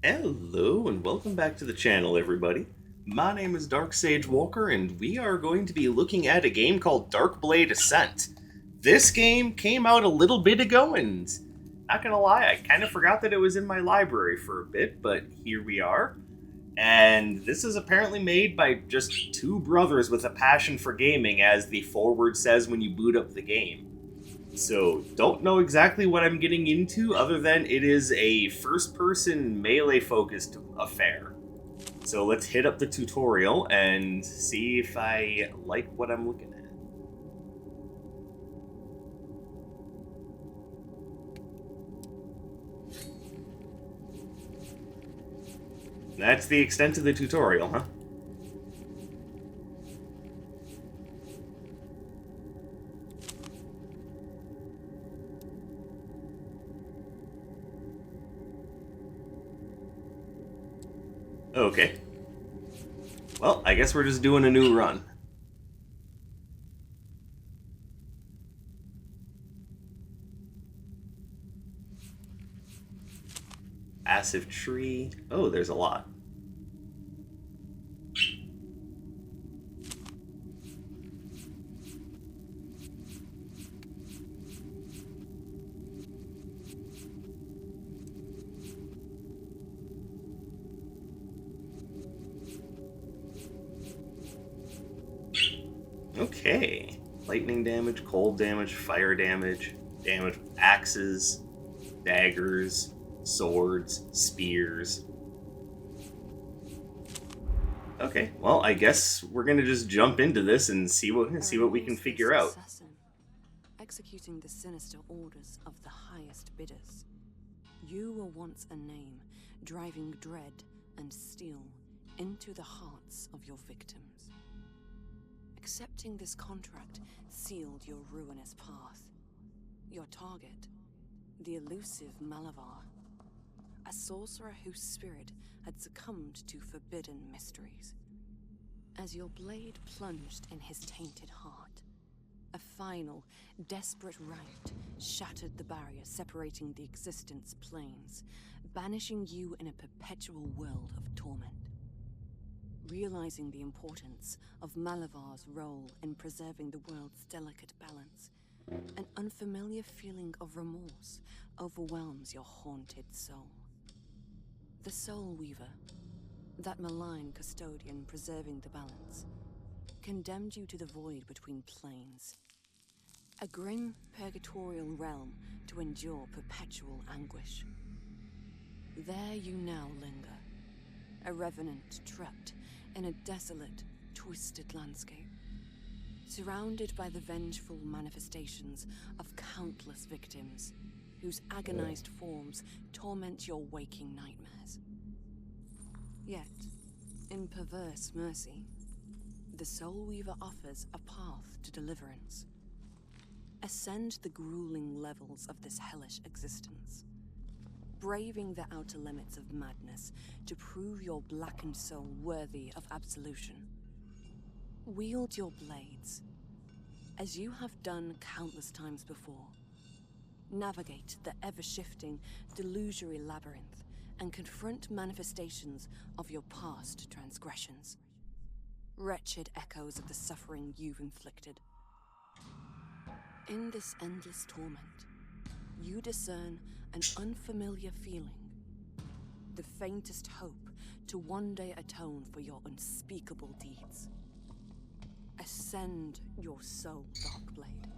Hello and welcome back to the channel, everybody. My name is Dark Sage Walker, and we are going to be looking at a game called Darkblade Ascent. This game came out a little bit ago, and not gonna lie, I kind of forgot that it was in my library for a bit, but here we are. And this is apparently made by just two brothers with a passion for gaming, as the foreword says when you boot up the game. So, don't know exactly what I'm getting into, other than it is a first-person melee-focused affair. So let's hit up the tutorial and see if I like what I'm looking at. That's the extent of the tutorial, huh? Okay. Well, I guess we're just doing a new run. Passive tree. Oh, there's a lot. Okay. Lightning damage, cold damage, fire damage, damage with axes, daggers, swords, spears. Okay, well, I guess we're gonna just jump into this and see what we can figure out. Executing the sinister orders of the highest bidders. You were once a name, driving dread and steel into the hearts of your victims. Accepting this contract sealed your ruinous path. Your target, the elusive Malavar, a sorcerer whose spirit had succumbed to forbidden mysteries. As your blade plunged in his tainted heart, a final, desperate rite shattered the barrier separating the existence planes, banishing you in a perpetual world of torment. Realizing the importance of Malavar's role in preserving the world's delicate balance, an unfamiliar feeling of remorse overwhelms your haunted soul. The Soul Weaver, that malign custodian preserving the balance, condemned you to the void between planes. A grim, purgatorial realm to endure perpetual anguish. There you now linger, a revenant trapped in a desolate, twisted landscape, surrounded by the vengeful manifestations of countless victims, whose agonized forms torment your waking nightmares. Yet, in perverse mercy, the Soul Weaver offers a path to deliverance. Ascend the grueling levels of this hellish existence, braving the outer limits of madness to prove your blackened soul worthy of absolution. Wield your blades, as you have done countless times before. Navigate the ever-shifting, delusory labyrinth and confront manifestations of your past transgressions. Wretched echoes of the suffering you've inflicted. In this endless torment, you discern an unfamiliar feeling. The faintest hope to one day atone for your unspeakable deeds. Ascend your soul, Darkblade,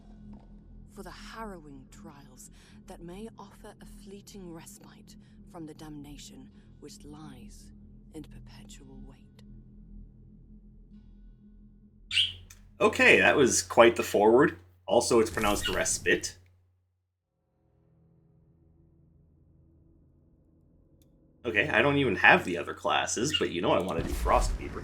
for the harrowing trials that may offer a fleeting respite from the damnation which lies in perpetual wait. Okay, that was quite the forward. Also, it's pronounced respite. Okay, I don't even have the other classes, but you know I want to do Frostbeaver.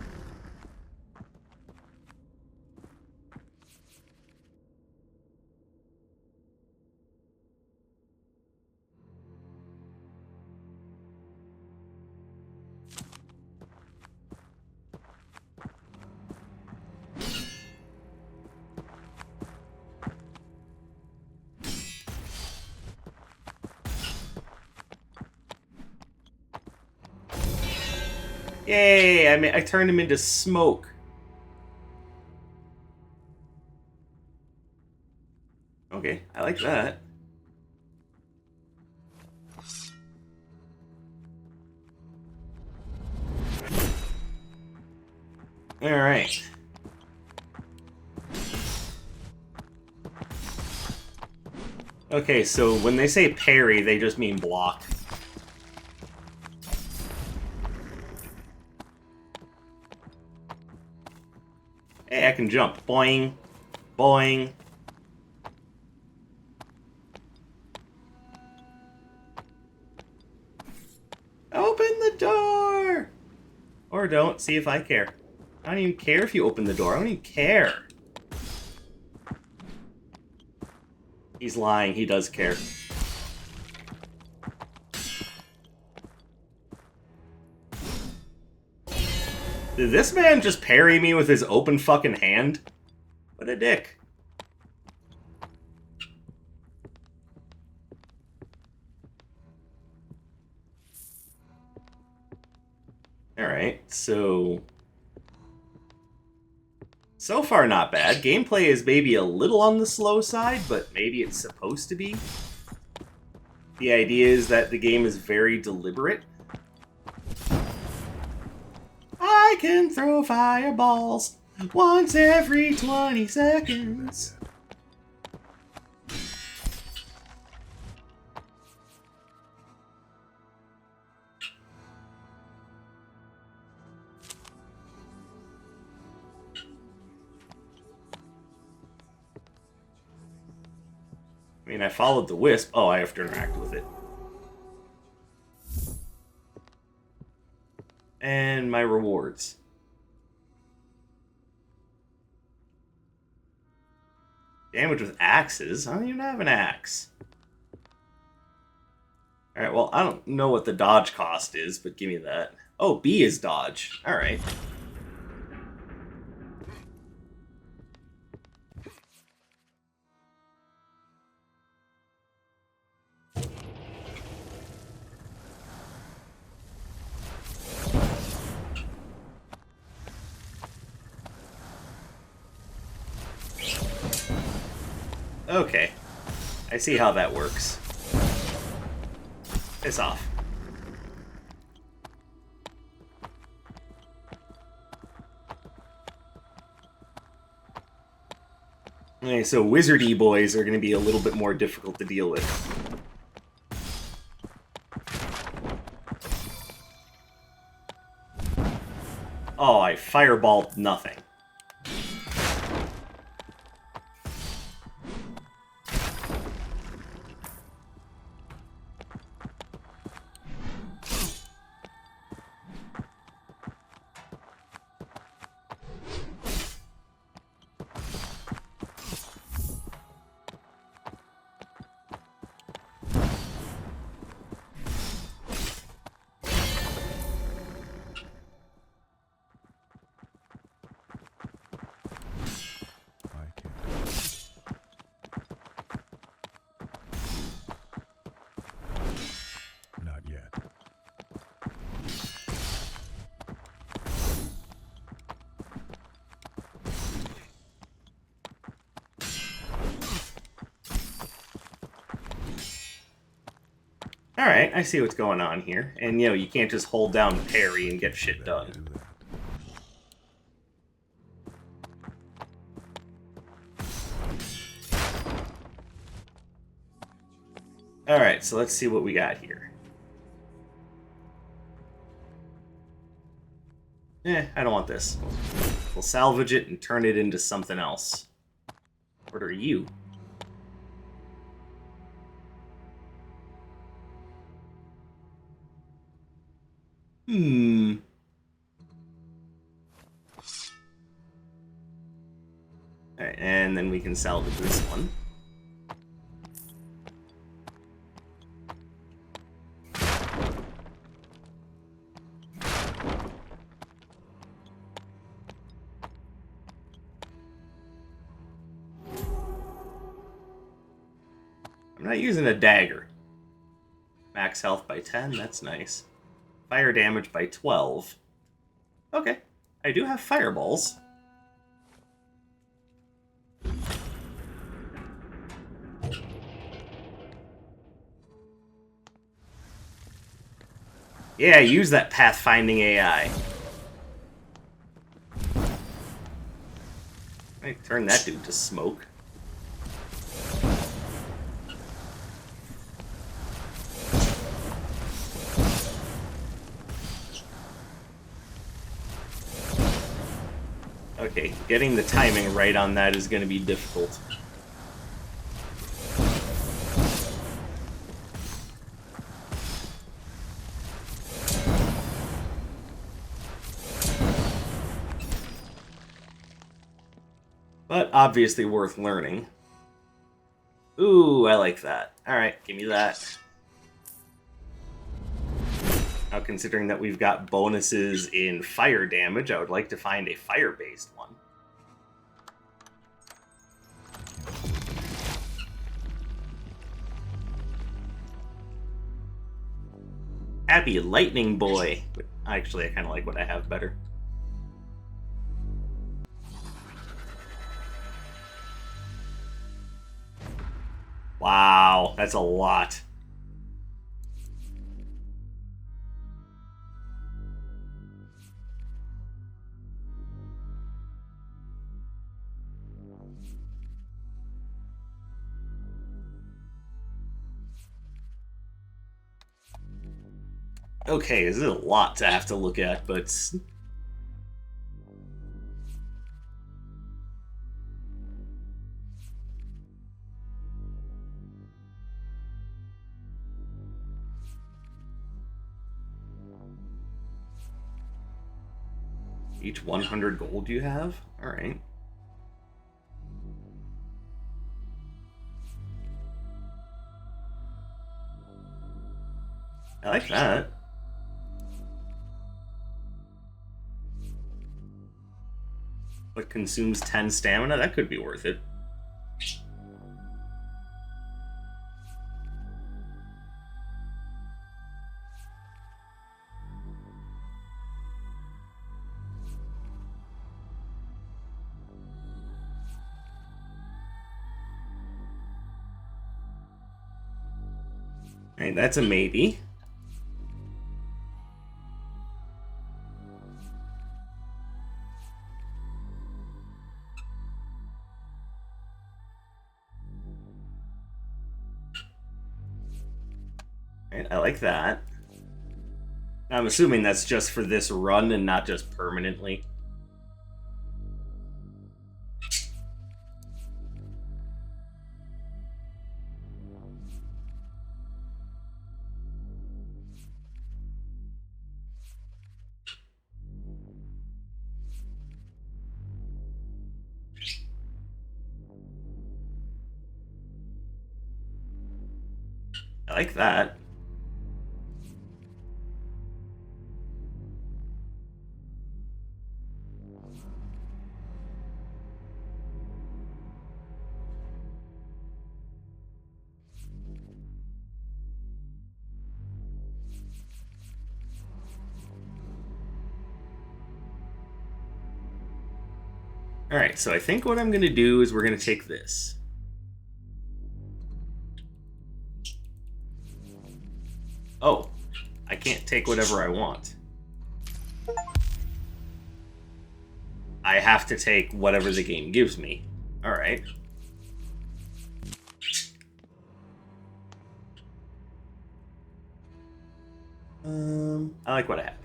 Yay! I turned him into smoke. Okay, I like that. Alright. Okay, so when they say parry, they just mean block. Hey, I can jump. Boing. Boing. Open the door! Or don't, see if I care. I don't even care if you open the door. I don't even care. He's lying. He does care. Did this man just parry me with his open fucking hand? What a dick. Alright, so far not bad. Gameplay is maybe a little on the slow side, but maybe it's supposed to be. The idea is that the game is very deliberate. I can throw fireballs once every 20 seconds. I mean, I followed the wisp. Oh, I have to interact with it. And my rewards. Damage with axes? I don't even have an axe. Alright, well, I don't know what the dodge cost is, but give me that. Oh, B is dodge. Alright. Okay. I see how that works. Piss off. Okay, so wizardy boys are going to be a little bit more difficult to deal with. Oh, I fireballed nothing. Alright, I see what's going on here. And, you know, you can't just hold down parry and get shit done. Alright, so let's see what we got here. I don't want this. We'll salvage it and turn it into something else. What are you? Alright, and then we can salvage this one. I'm not using a dagger. Max health by 10, that's nice. Fire damage by 12. Okay. I do have fireballs. Yeah, use that pathfinding AI. I turn that dude to smoke. Okay, getting the timing right on that is going to be difficult. But obviously worth learning. Ooh, I like that. Alright, give me that. Now, considering that we've got bonuses in fire damage, I would like to find a fire-based one. Happy Lightning Boy. But actually, I kind of like what I have better. Wow, that's a lot. Okay, this is a lot to have to look at, but... Each 100 gold you have? Alright. I like that. But consumes 10 stamina? That could be worth it. Alright, that's a maybe. Alright, I like that. I'm assuming that's just for this run and not just permanently. I like that. Alright, so I think what I'm going to do is we're going to take this. Oh, I can't take whatever I want. I have to take whatever the game gives me. Alright. I like what I have.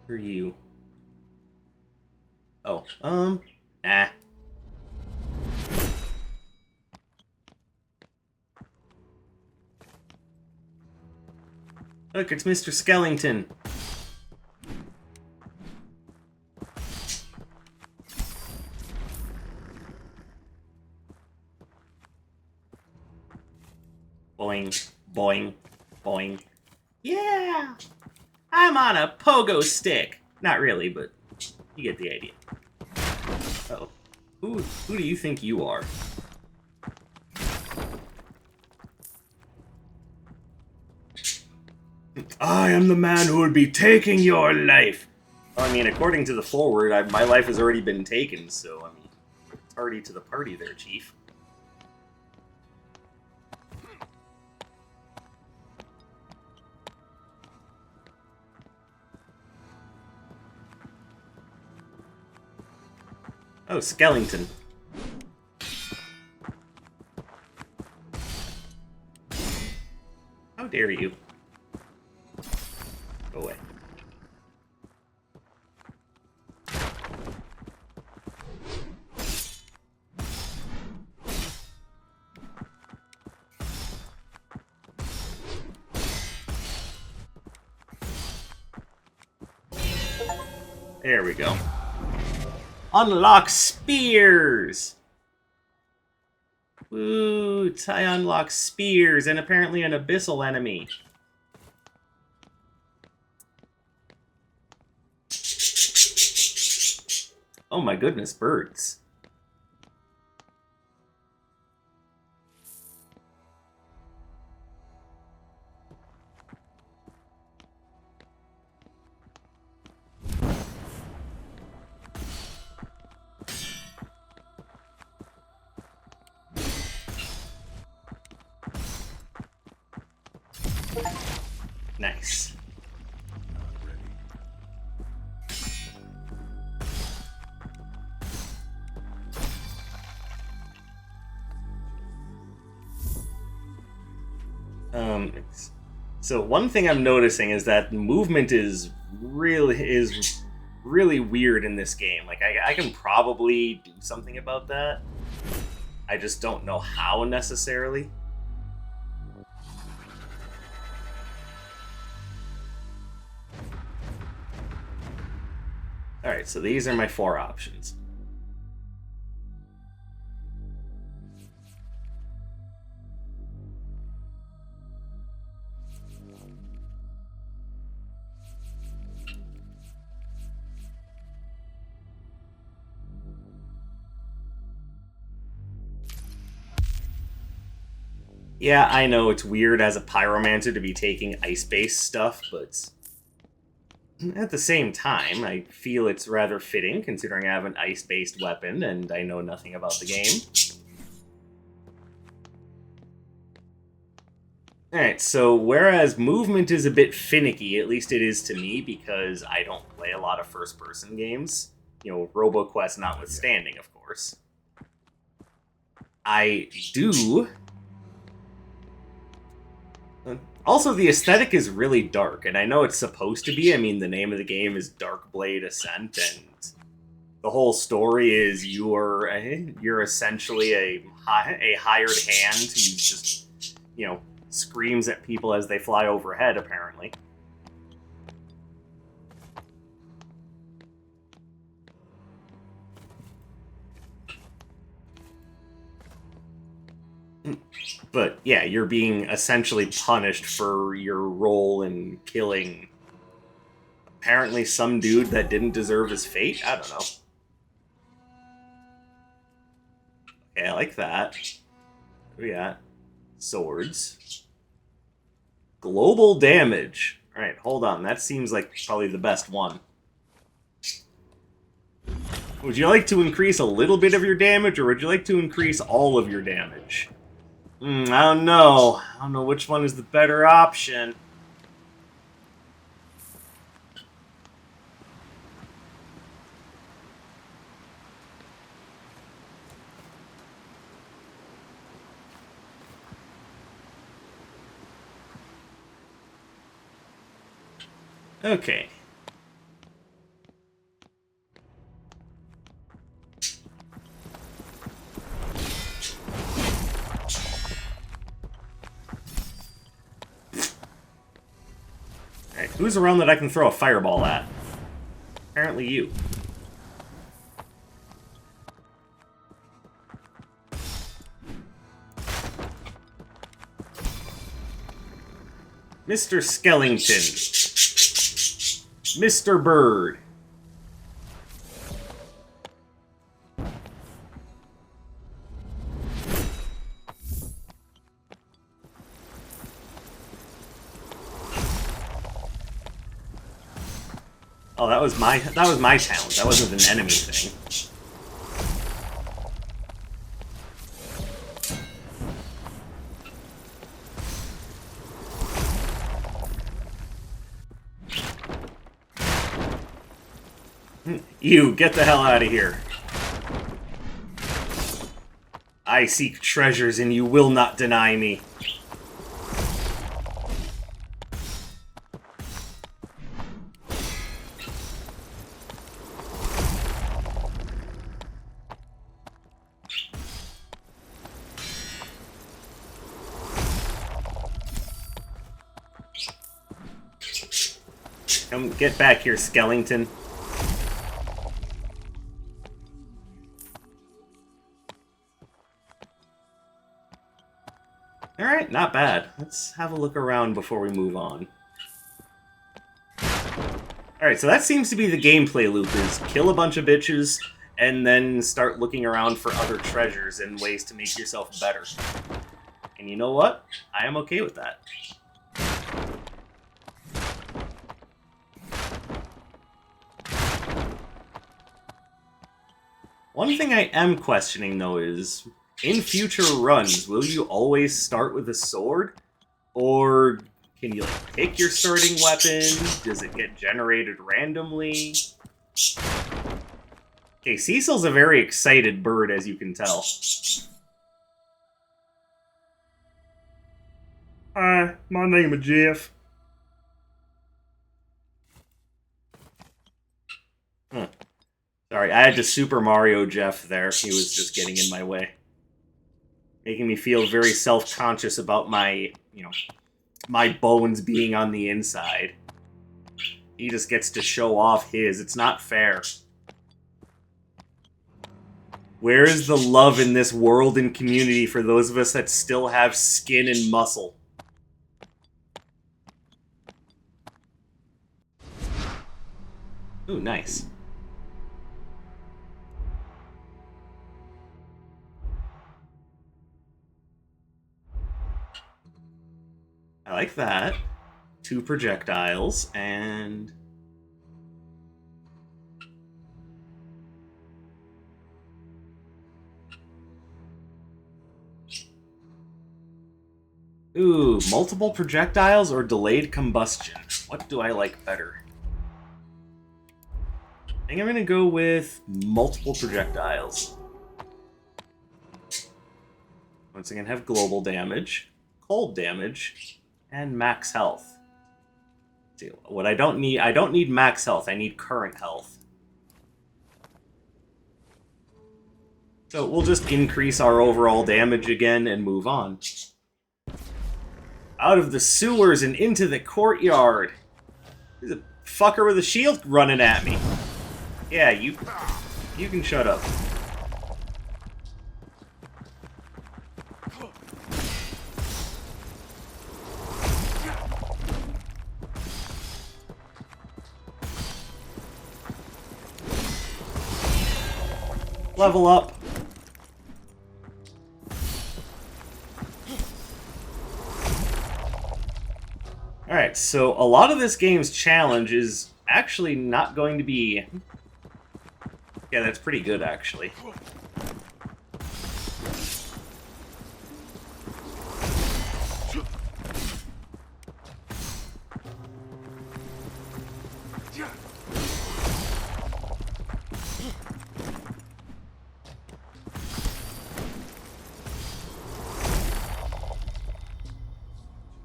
Who are you? Oh, nah. Look, it's Mr. Skellington. Boing, boing, boing. Yeah! I'm on a pogo stick! Not really, but... You get the idea. Uh-oh. Who do you think you are? I am the man who would be taking your life. Well, I mean, according to the forward, my life has already been taken, so, I mean, tardy to the party there, Chief. Oh, Skellington. How dare you? Go away. There we go. Unlock spears! Woo! I unlock spears and apparently an abyssal enemy. Oh my goodness, birds. Nice. So one thing I'm noticing is that movement is really weird in this game. Like I can probably do something about that. I just don't know how necessarily. Alright, so these are my 4 options. Yeah, I know it's weird as a pyromancer to be taking ice-based stuff, but at the same time, I feel it's rather fitting, considering I have an ice-based weapon and I know nothing about the game. Alright, so whereas movement is a bit finicky, at least it is to me, because I don't play a lot of first-person games, you know, RoboQuest notwithstanding, of course, I do... Also, the aesthetic is really dark, and I know it's supposed to be. I mean, the name of the game is Darkblade Ascent, and the whole story is you're essentially a hired hand who just, you know, screams at people as they fly overhead, apparently. But yeah, you're being essentially punished for your role in killing apparently some dude that didn't deserve his fate? I don't know. Okay, I like that. What do we got? Swords. Global damage. Alright, hold on. That seems like probably the best one. Would you like to increase a little bit of your damage, or would you like to increase all of your damage? I don't know. I don't know which one is the better option. Okay. Alright, who's around that I can throw a fireball at? Apparently you. Mr. Skellington. Mr. Bird. Oh, that was my talent. That wasn't an enemy thing. You, get the hell out of here. I seek treasures and you will not deny me. Come get back here, skeleton. Alright, not bad. Let's have a look around before we move on. Alright, so that seems to be the gameplay loop, is kill a bunch of bitches, and then start looking around for other treasures and ways to make yourself better. And you know what? I am okay with that. One thing I am questioning, though, is in future runs, will you always start with a sword? Or can you, like, pick your starting weapon? Does it get generated randomly? Okay, Cecil's a very excited bird, as you can tell. Hi, my name is Jeff. Huh. Sorry, I had to Super Mario Jeff there. He was just getting in my way. Making me feel very self-conscious about my, my bones being on the inside. He just gets to show off his. It's not fair. Where is the love in this world and community for those of us that still have skin and muscle? Ooh, nice. I like that. 2 projectiles, and... Ooh, multiple projectiles or delayed combustion? What do I like better? I think I'm gonna go with multiple projectiles. Once again, have global damage, cold damage, and max health. See, what I don't need max health, I need current health. So we'll just increase our overall damage again and move on. Out of the sewers and into the courtyard. There's a fucker with a shield running at me. Yeah, you can shut up. Level up. Alright, so a lot of this game's challenge is actually not going to be... Yeah, that's pretty good, actually.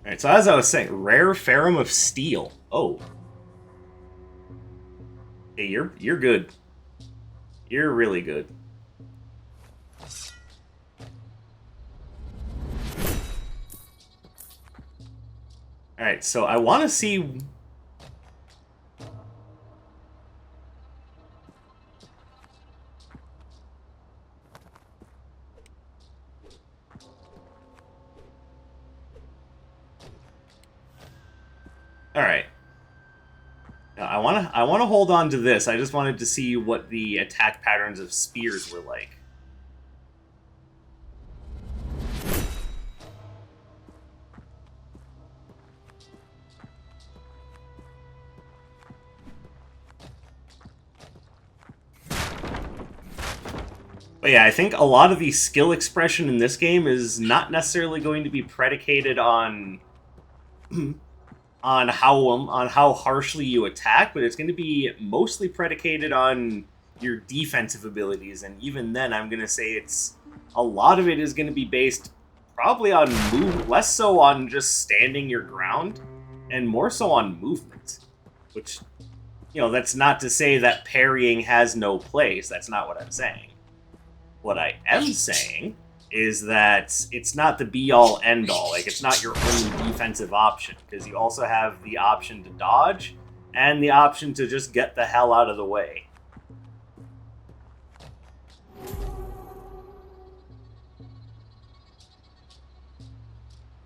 Alright, so as I was saying, rare ferrum of steel. Oh. Hey, you're good. You're really good. Alright, so I want to see... Alright. I want to hold on to this. I just wanted to see what the attack patterns of spears were like. But yeah, I think a lot of the skill expression in this game is not necessarily going to be predicated on how harshly you attack, but it's going to be mostly predicated on your defensive abilities. And even then, I'm going to say it's a lot of it is going to be based probably on less so on just standing your ground, and more so on movement. Which, that's not to say that parrying has no place. That's not what I'm saying. What I am saying is that it's not the be-all, end-all. Like, it's not your only defensive option, because you also have the option to dodge, and the option to just get the hell out of the way.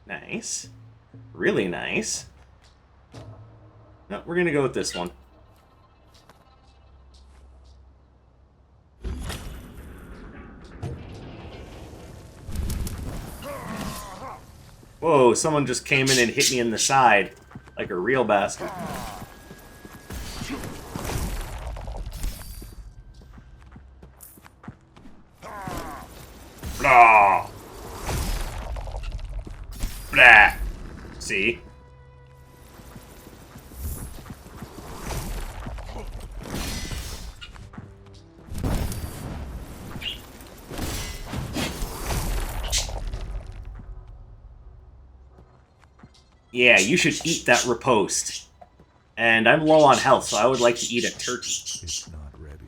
Nice. Really nice. No, we're gonna go with this one. Whoa, someone just came in and hit me in the side, like a real bastard. Blah! Blah! See? Yeah, you should eat that riposte. And I'm low on health, so I would like to eat a turkey. It's not ready.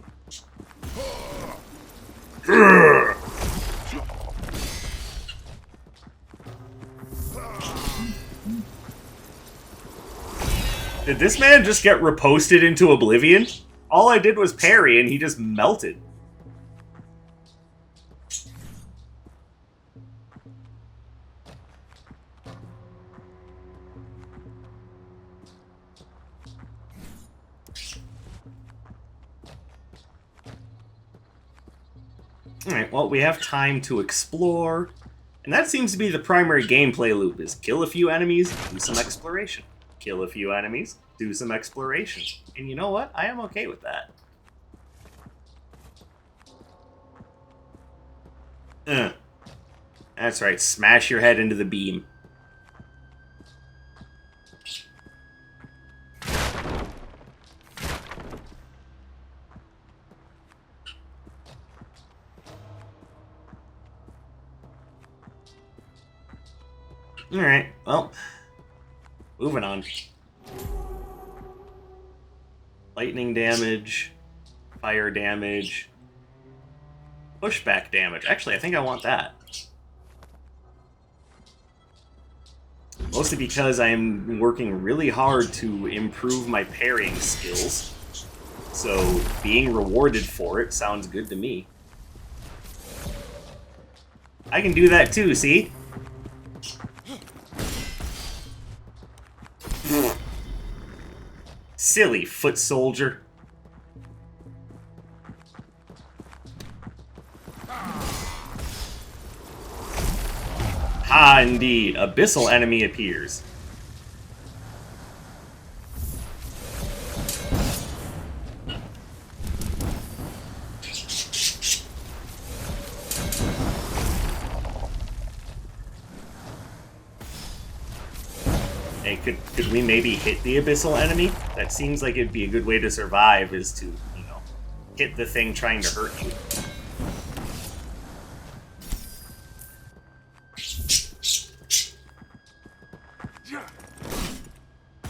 Did this man just get riposted into oblivion? All I did was parry and he just melted. Alright, well, we have time to explore. And that seems to be the primary gameplay loop, is kill a few enemies, do some exploration. Kill a few enemies, do some exploration. And you know what? I am okay with that. That's right, smash your head into the beam. Alright, well, moving on. Lightning damage, fire damage, pushback damage. Actually, I think I want that. Mostly because I'm working really hard to improve my parrying skills. So being rewarded for it sounds good to me. I can do that too, see? Silly foot soldier. Ah, indeed. Abyssal enemy appears. Hey, could we maybe hit the abyssal enemy? That seems like it'd be a good way to survive, is to, hit the thing trying to hurt you.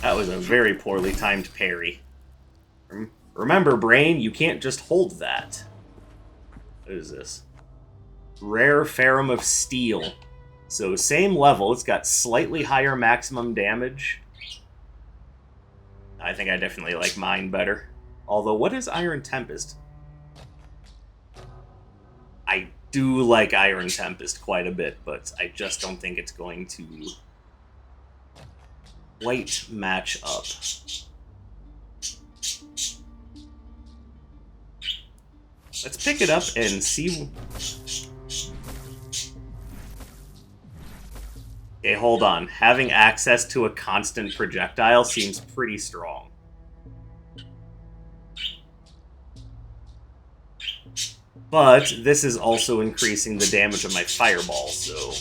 That was a very poorly timed parry. Remember, brain, you can't just hold that. What is this? Rare Ferrum of Steel. So same level, it's got slightly higher maximum damage. I think I definitely like mine better. Although, what is Iron Tempest? I do like Iron Tempest quite a bit, but I just don't think it's going to quite match up. Let's pick it up and see. Okay, hold on. Having access to a constant projectile seems pretty strong. But this is also increasing the damage of my fireball, so...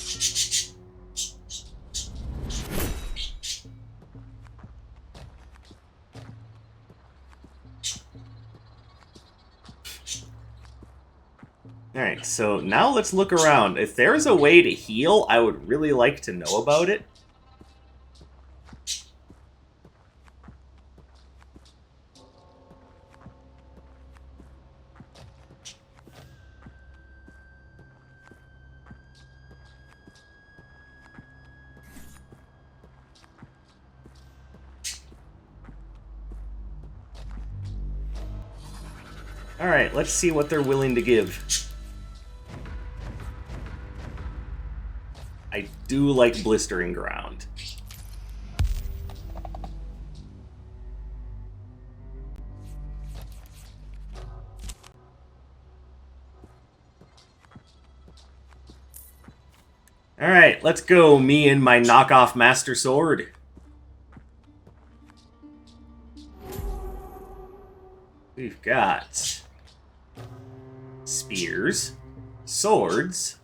Alright, so now let's look around. If there's a way to heal, I would really like to know about it. Alright, let's see what they're willing to give. I do like Blistering Ground. Alright, let's go, me and my knockoff Master Sword. We've got spears, swords,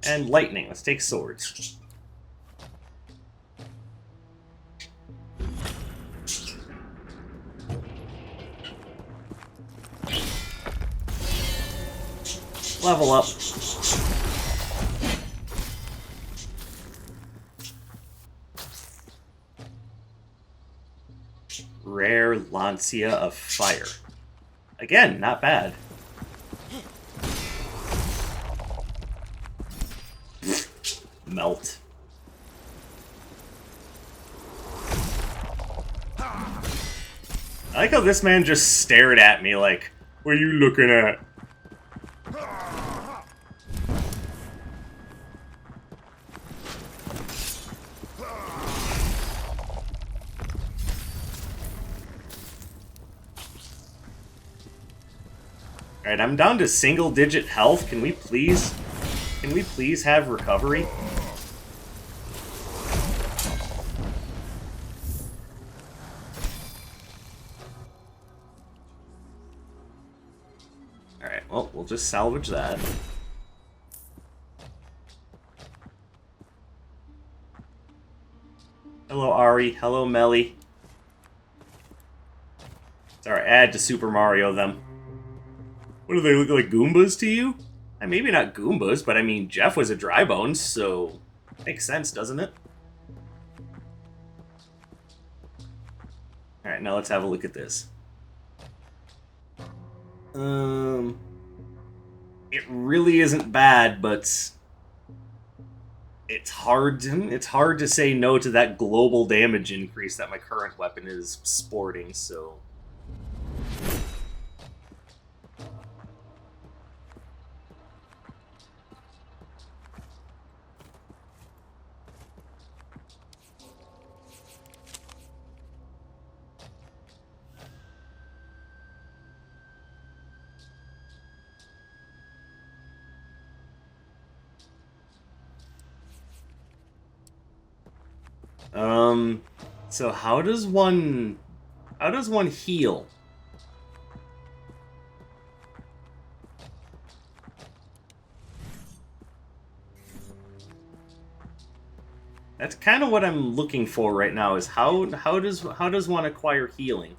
and lightning. Let's take swords. Level up. Rare Lancia of Fire. Again, not bad. Melt. I like how this man just stared at me like, what are you looking at? Alright, I'm down to single-digit health. Can we please have recovery? Alright, well, we'll just salvage that. Hello, Ari. Hello, Melly. Sorry, add to Super Mario them. What do they look like, Goombas to you? Maybe not Goombas, but I mean, Jeff was a dry bones, so makes sense, doesn't it? Alright, now let's have a look at this. It really isn't bad, but it's hard to say no to that global damage increase that my current weapon is sporting, so... So how does one heal? That's kind of what I'm looking for right now, is how does one acquire healing?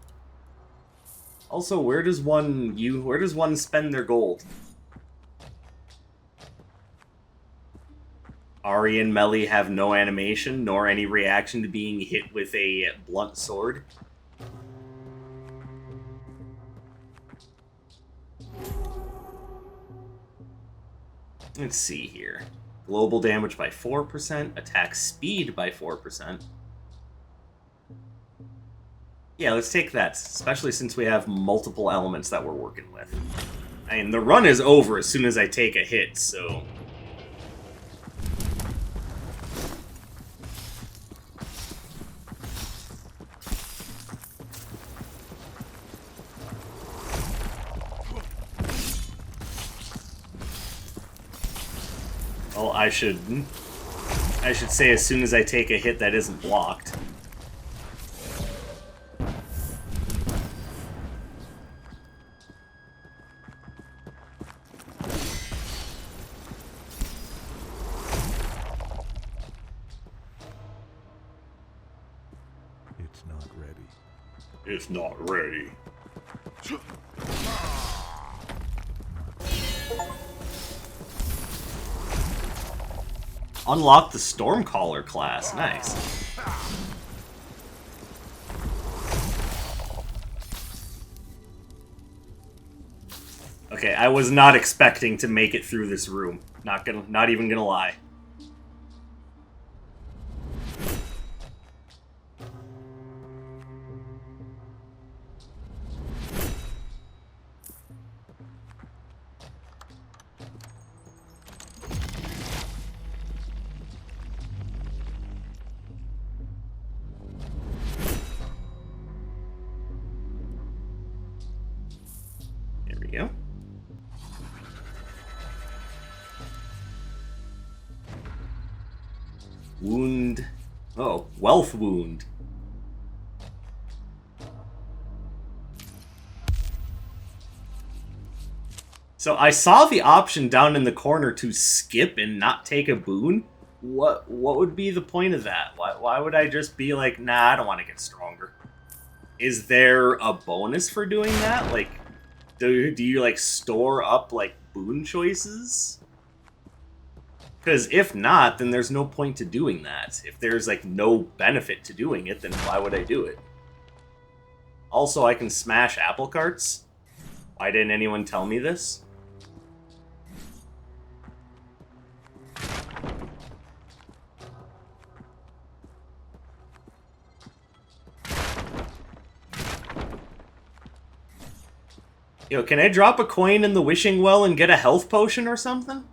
Also, where does one spend their gold? Ari and Melly have no animation, nor any reaction to being hit with a blunt sword. Let's see here. Global damage by 4%, attack speed by 4%. Yeah, let's take that, especially since we have multiple elements that we're working with. I mean, the run is over as soon as I take a hit, so... Well, I should say as soon as I take a hit that isn't blocked. It's not ready. Unlock the Stormcaller class. Nice. Okay, I was not expecting to make it through this room. Not even gonna lie. There we go. Wound. Oh, wealth wound. So I saw the option down in the corner to skip and not take a boon. What would be the point of that? Why would I just be like, nah, I don't want to get stronger? Is there a bonus for doing that? Like, do you like store up like boon choices? Because if not, then there's no point to doing that. If there's like no benefit to doing it, then why would I do it? Also, I can smash apple carts. Why didn't anyone tell me this? Yo, can I drop a coin in the wishing well and get a health potion or something?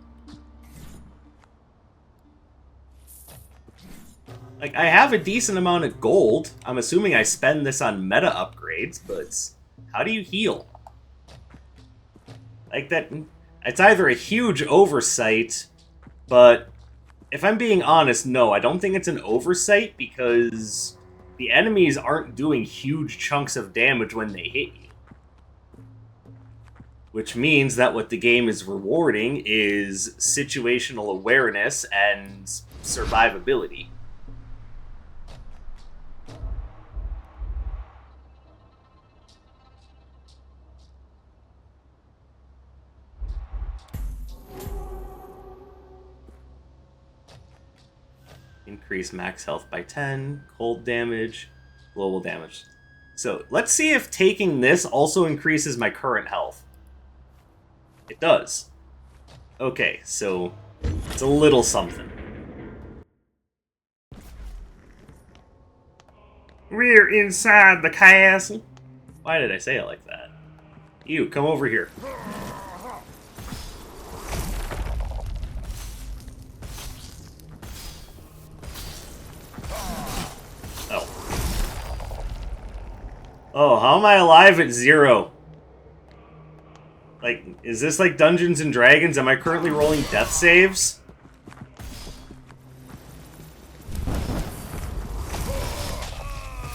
Like, I have a decent amount of gold. I'm assuming I spend this on meta upgrades, but how do you heal? Like, that... It's either a huge oversight, but if I'm being honest, no, I don't think it's an oversight because the enemies aren't doing huge chunks of damage when they hit you. Which means that what the game is rewarding is situational awareness and survivability. Increase max health by 10, cold damage, global damage. So let's see if taking this also increases my current health. It does. Okay, so it's a little something. We're inside the castle. Why did I say it like that? You, come over here. Oh. Oh, how am I alive at 0? Like, is this like Dungeons and Dragons? Am I currently rolling death saves?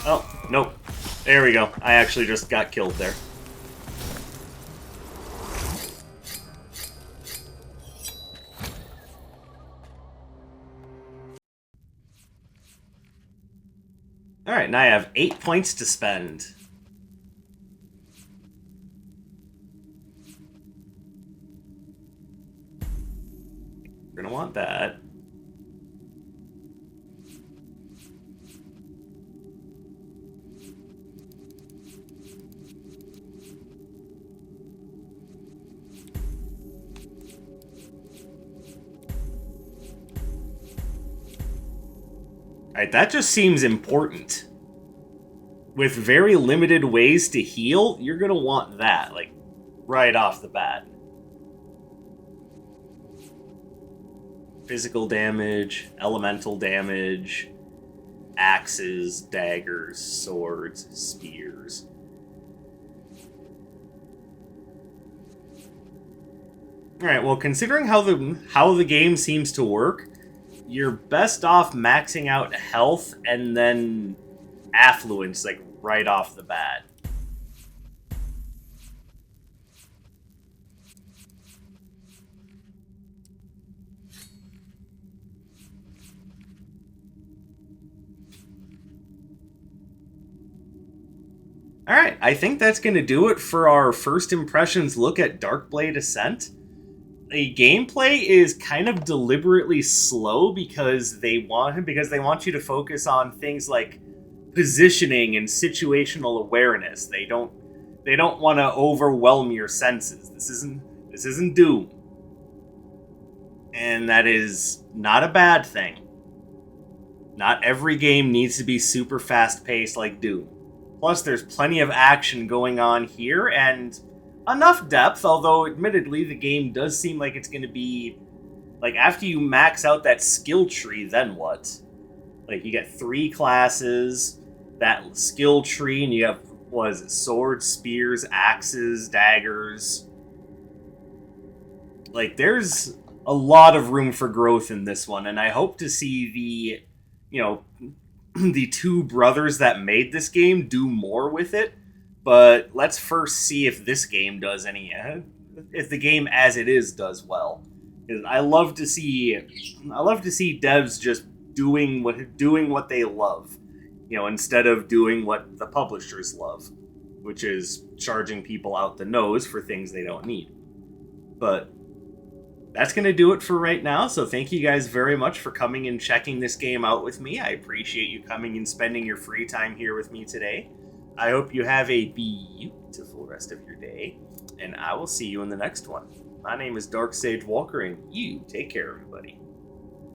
Oh, nope. There we go. I actually just got killed there. Alright, now I have 8 points to spend. We're gonna want that. Alright, that just seems important. With very limited ways to heal, you're gonna want that, like, right off the bat. Physical damage, elemental damage, axes, daggers, swords, spears. Alright, well, considering how the game seems to work, you're best off maxing out health and then affluence, like, right off the bat. Alright, I think that's going to do it for our first impressions look at Darkblade Ascent. The gameplay is kind of deliberately slow because they want you to focus on things like positioning and situational awareness. They don't want to overwhelm your senses. This isn't Doom. And that is not a bad thing. Not every game needs to be super fast-paced like Doom. Plus, there's plenty of action going on here, and enough depth, although admittedly the game does seem like it's going to be... Like, after you max out that skill tree, then what? Like, you get 3 classes, that skill tree, and you have, what is it, swords, spears, axes, daggers. Like, there's a lot of room for growth in this one, and I hope to see the, the 2 brothers that made this game do more with it. But let's first see if this game does if the game as it is does well. Because I love to see devs just doing what they love, instead of doing what the publishers love, which is charging people out the nose for things they don't need. But that's going to do it for right now, so thank you guys very much for coming and checking this game out with me. I appreciate you coming and spending your free time here with me today. I hope you have a beautiful rest of your day, and I will see you in the next one. My name is Dark Sage Walker, and you take care, everybody.